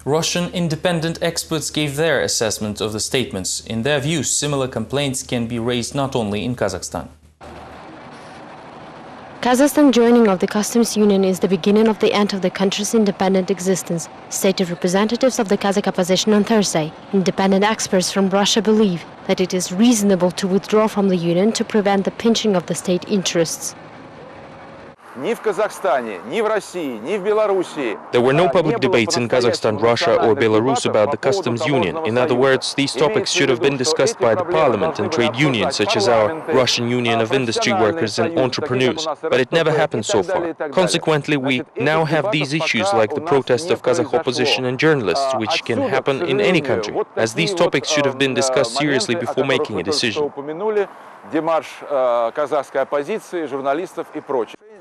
Russian independent experts gave their assessment of the statements. In their view, similar complaints can be raised not only in Kazakhstan. Kazakhstan joining of the customs union is the beginning of the end of the country's independent existence, stated representatives of the Kazakh opposition on Thursday. Independent experts from Russia believe that it is reasonable to withdraw from the union to prevent the pinching of the state interests. There were no public debates in Kazakhstan, Russia or Belarus about the customs union. In other words, these topics should have been discussed by the parliament and trade unions, such as our Russian Union of Industry Workers and Entrepreneurs. But it never happened so far. Consequently, we now have these issues like the protest of Kazakh opposition and journalists, which can happen in any country, as these topics should have been discussed seriously before making a decision.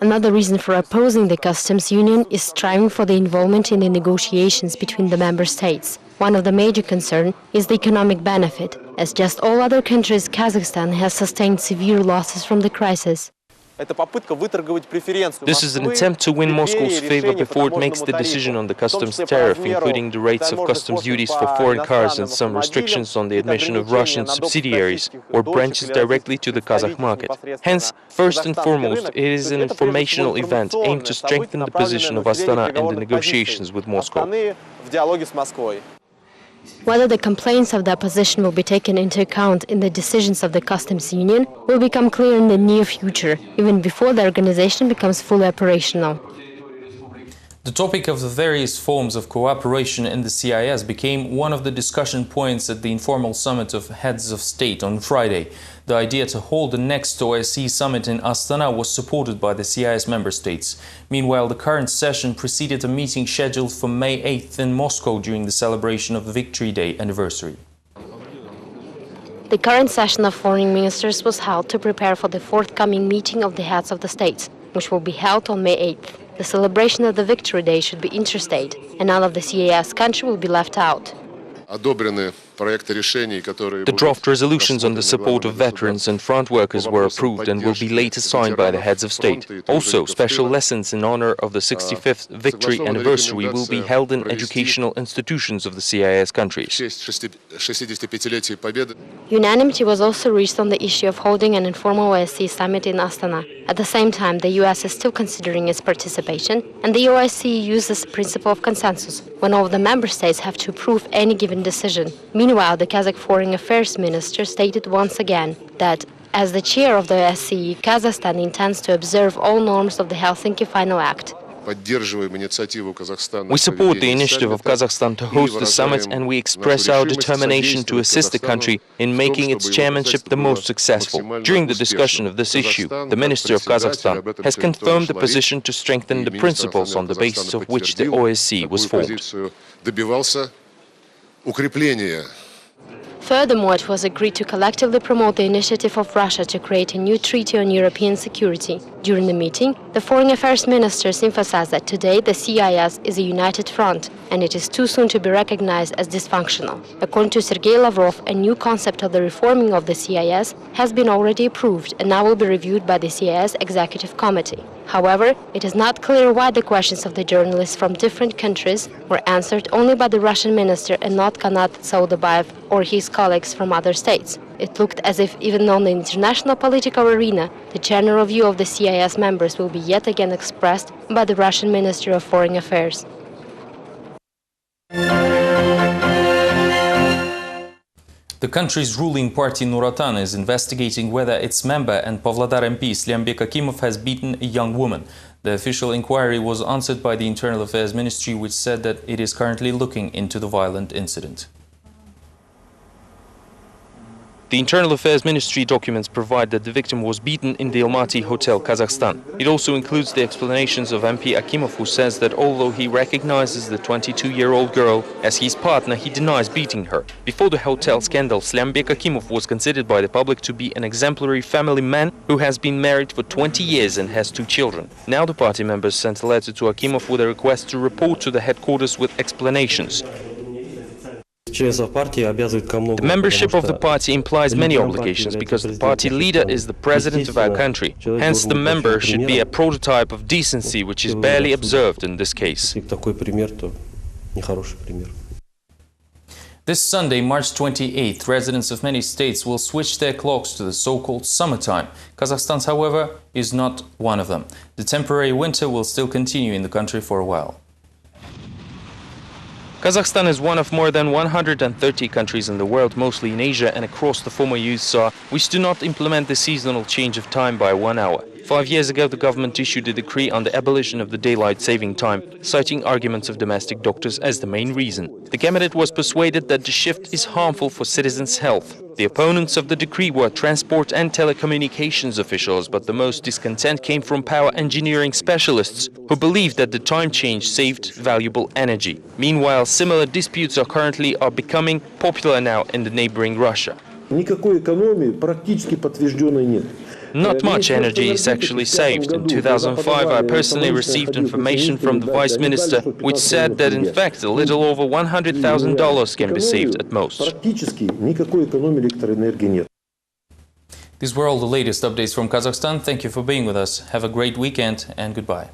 Another reason for opposing the customs union is striving for the involvement in the negotiations between the member states. One of the major concerns is the economic benefit. As just all other countries, Kazakhstan has sustained severe losses from the crisis. This is an attempt to win Moscow's favor before it makes the decision on the customs tariff, including the rates of customs duties for foreign cars and some restrictions on the admission of Russian subsidiaries or branches directly to the Kazakh market. Hence, first and foremost, it is an informational event aimed to strengthen the position of Astana in the negotiations with Moscow. Whether the complaints of the opposition will be taken into account in the decisions of the customs union will become clear in the near future, even before the organization becomes fully operational. The topic of the various forms of cooperation in the CIS became one of the discussion points at the informal summit of heads of state on Friday. The idea to hold the next OSCE summit in Astana was supported by the CIS member states. Meanwhile, the current session preceded a meeting scheduled for May 8th in Moscow during the celebration of the Victory Day anniversary. The current session of foreign ministers was held to prepare for the forthcoming meeting of the heads of the states, which will be held on May 8th. The celebration of the Victory Day should be interstate, and none of the CIS country will be left out. The draft resolutions on the support of veterans and front workers were approved and will be later signed by the heads of state. Also, special lessons in honor of the 65th victory anniversary will be held in educational institutions of the CIS countries. Unanimity was also reached on the issue of holding an informal OSCE summit in Astana. At the same time, the US is still considering its participation, and the OSCE uses the principle of consensus, when all of the member states have to approve any given decision. Meanwhile, the Kazakh Foreign Affairs Minister stated once again that, as the chair of the OSCE, Kazakhstan intends to observe all norms of the Helsinki Final Act. We support the initiative of Kazakhstan to host the summit, and we express our determination to assist the country in making its chairmanship the most successful. During the discussion of this issue, the Minister of Kazakhstan has confirmed the position to strengthen the principles on the basis of which the OSCE was formed. Furthermore, it was agreed to collectively promote the initiative of Russia to create a new treaty on European security. During the meeting, the foreign affairs ministers emphasized that today the CIS is a united front, and it is too soon to be recognized as dysfunctional. According to Sergei Lavrov, a new concept of the reforming of the CIS has been already approved and now will be reviewed by the CIS Executive Committee. However, it is not clear why the questions of the journalists from different countries were answered only by the Russian minister and not Kanat Saudabayev or his colleagues from other states. It looked as if even on the international political arena, the general view of the CIS members will be yet again expressed by the Russian Ministry of Foreign Affairs. The country's ruling party Nuratan is investigating whether its member and Pavlodar MP Slyambek Akimov has beaten a young woman. The official inquiry was answered by the Internal Affairs Ministry, which said that it is currently looking into the violent incident. The Internal Affairs Ministry documents provide that the victim was beaten in the Almaty Hotel, Kazakhstan. It also includes the explanations of MP Akimov, who says that although he recognizes the 22-year-old girl as his partner, he denies beating her. Before the hotel scandal, Slyambek Akimov was considered by the public to be an exemplary family man who has been married for 20 years and has 2 children. Now the party members sent a letter to Akimov with a request to report to the headquarters with explanations. The membership of the party implies many obligations because the party leader is the president of our country. Hence, the member should be a prototype of decency, which is barely observed in this case. нехороший пример. This Sunday, March 28th, residents of many states will switch their clocks to the so-called summertime. Kazakhstan's, however, is not one of them. The temporary winter will still continue in the country for a while. Kazakhstan is one of more than 130 countries in the world, mostly in Asia and across the former USSR, which do not implement the seasonal change of time by 1 hour. 5 years ago, the government issued a decree on the abolition of the daylight saving time, citing arguments of domestic doctors as the main reason. The cabinet was persuaded that the shift is harmful for citizens' health. The opponents of the decree were transport and telecommunications officials, but the most discontent came from power engineering specialists, who believed that the time change saved valuable energy. Meanwhile, similar disputes are becoming popular now in the neighboring Russia. Никакой экономии практически подтвержденной нет. Not much energy is actually saved. In 2005, I personally received information from the vice minister, which said that in fact a little over $100,000 can be saved at most. Практически никакой экономии электроэнергии нет. These were all the latest updates from Kazakhstan. Thank you for being with us. Have a great weekend and goodbye.